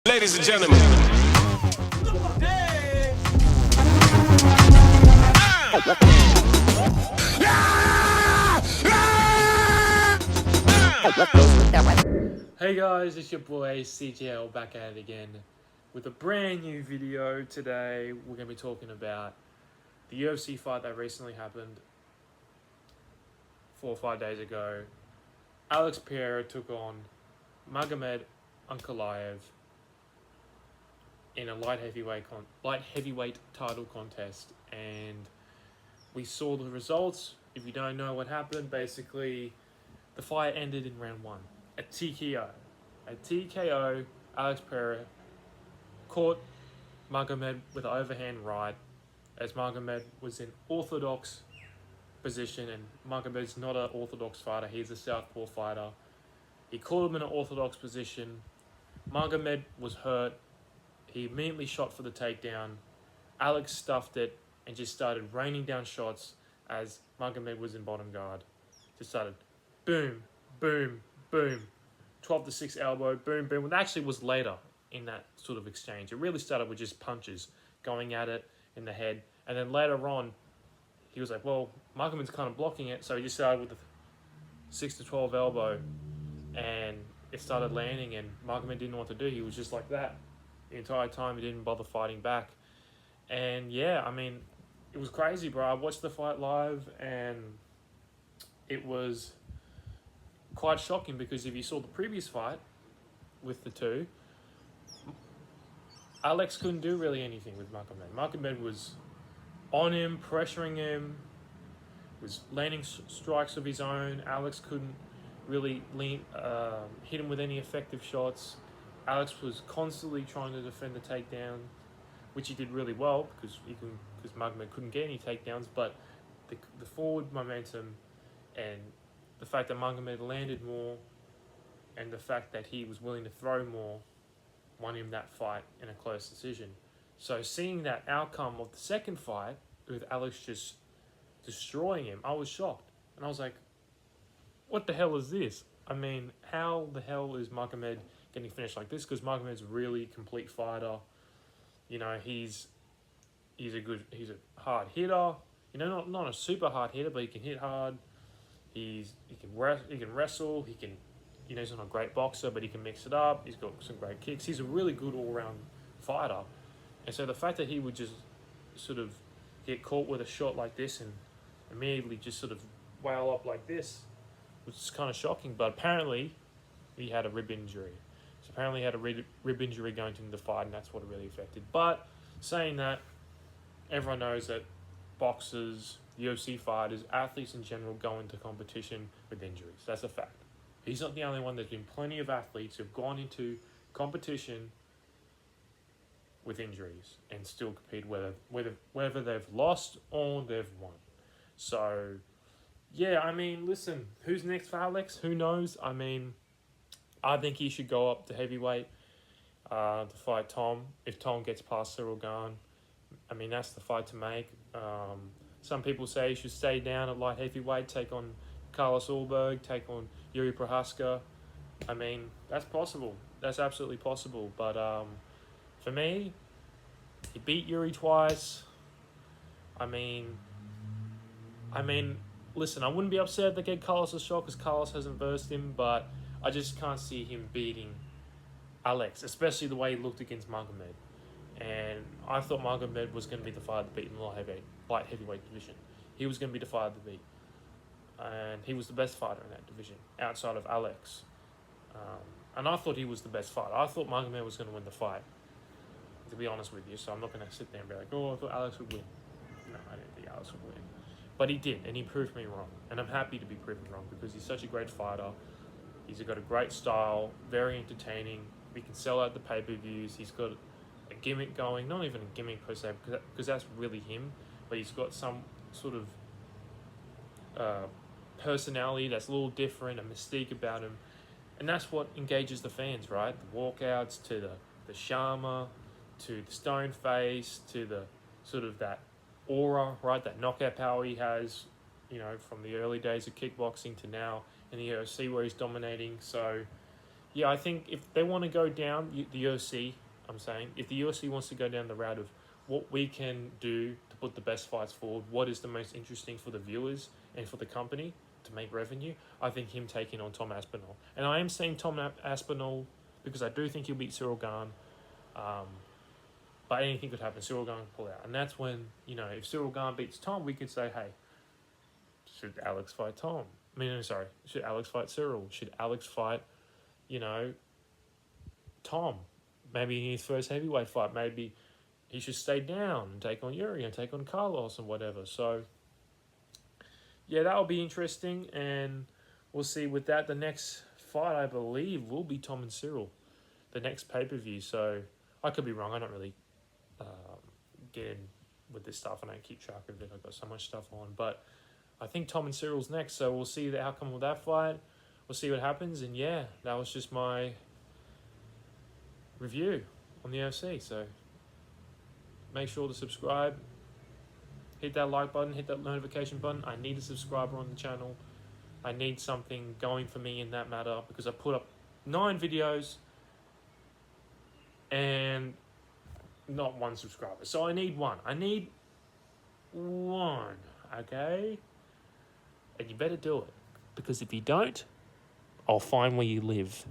Ladies and gentlemen. Hey guys, it's your boy CGL back at it again with a brand new video. Today we're going to be talking about the UFC fight that recently happened 4 or 5 days ago. Alex Pereira took on MAGOMED ANKALAEV in a light heavyweight title contest, and we saw the results. If you don't know what happened, basically the fight ended in round 1. A TKO. Alex Pereira caught MAGOMED with an overhand right, as MAGOMED was in orthodox position, and MAGOMED's not an orthodox fighter, he's a southpaw fighter. He caught him in an orthodox position. MAGOMED was hurt. He immediately shot for the takedown. Alex stuffed it and just started raining down shots as MAGOMED was in bottom guard. Just started boom, boom, boom. 12-6 elbow, boom, boom. It actually was later in that sort of exchange. It really started with just punches going at it in the head. And then later on, he was like, well, MAGOMED's kind of blocking it. So he just started with the 6-12 elbow. And it started landing, and MAGOMED didn't know what to do. He was just like that the entire time. He didn't bother fighting back. And yeah, I mean, it was crazy, bro. I watched the fight live, and it was quite shocking, because if you saw the previous fight with the two, Alex couldn't do really anything with MAGOMED. MAGOMED was on him, pressuring him, was landing strikes of his own. Alex couldn't really hit him with any effective shots. Alex was constantly trying to defend the takedown, which he did really well, because MAGOMED couldn't get any takedowns. But the forward momentum and the fact that MAGOMED landed more, and the fact that he was willing to throw more, won him that fight in a close decision. So seeing that outcome of the second fight, with Alex just destroying him, I was shocked. And I was like, what the hell is this? I mean, how the hell is MAGOMED getting finished like this? Because MAGOMED's a really complete fighter. You know, he's a hard hitter. You know, not a super hard hitter, but he can hit hard. He can wrestle. He can, you know, he's not a great boxer, but he can mix it up. He's got some great kicks. He's a really good all-round fighter. And so the fact that he would just sort of get caught with a shot like this and immediately just sort of wail up like this was kind of shocking. But apparently he had a rib injury. So apparently he had a rib injury going into the fight, and that's what it really affected. But saying that, everyone knows that boxers, UFC fighters, athletes in general go into competition with injuries. That's a fact. He's not the only one. There's been plenty of athletes who've gone into competition with injuries and still compete, whether they've lost or they've won. So, yeah, I mean, listen, who's next for Alex? Who knows? I mean, I think he should go up to heavyweight to fight Tom. If Tom gets past Cyril Gane, I mean, that's the fight to make. Some people say he should stay down at light heavyweight, take on Carlos Ulberg, take on Yuri Prohaska. I mean, that's possible. That's absolutely possible. But for me, he beat Yuri twice. I mean, listen, I wouldn't be upset if they get Carlos a shot, because Carlos hasn't versed him, but I just can't see him beating Alex, especially the way he looked against MAGOMED. And I thought MAGOMED was going to be the fighter to beat in the light heavyweight division. He was going to be the fighter to beat. And he was the best fighter in that division, outside of Alex. And I thought he was the best fighter. I thought MAGOMED was going to win the fight, to be honest with you. So I'm not going to sit there and be like, oh, I thought Alex would win. No, I didn't think Alex would win. But he did, and he proved me wrong. And I'm happy to be proven wrong, because he's such a great fighter. He's got a great style, very entertaining. We can sell out the pay-per-views. He's got a gimmick going, not even a gimmick per se, because that's really him, but he's got some sort of personality that's a little different, a mystique about him, and that's what engages the fans, right? The walkouts, to the Sharma, to the stone face, to the sort of that aura, right? That knockout power he has, you know, from the early days of kickboxing to now in the UFC where he's dominating. So yeah, I think if they want to go down the UFC, I'm saying if the UFC wants to go down the route of what we can do to put the best fights forward, what is the most interesting for the viewers and for the company to make revenue, I think him taking on Tom Aspinall. And I am saying Tom Aspinall because I do think he'll beat Cyril Gane. But anything could happen. Cyril Gane can pull out. And that's when, you know, if Cyril Gane beats Tom, we could say, hey, should Alex fight Tom? I mean, sorry, should Alex fight Cyril? Should Alex fight, you know, Tom? Maybe in his first heavyweight fight, maybe he should stay down and take on Yuri and take on Carlos and whatever. So, yeah, that'll be interesting. And we'll see with that. The next fight, I believe, will be Tom and Cyril. The next pay-per-view. So, I could be wrong. I don't really get in with this stuff. I don't keep track of it. I've got so much stuff on. But I think Tom and Cyril's next. So, we'll see the outcome of that fight. We'll see what happens. And, yeah, that was just my review on the UFC. So make sure to subscribe, hit that like button, hit that notification button. I need a subscriber on the channel. I need something going for me in that matter because I put up 9 videos and not 1 subscriber. So I need 1. I need 1, okay? And you better do it because if you don't, I'll find where you live.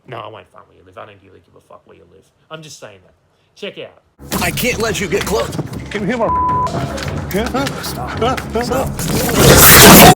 No, I won't find where you live. I don't really give a fuck where you live. I'm just saying that. Check out. I can't let you get close. Can you hear my... Stop.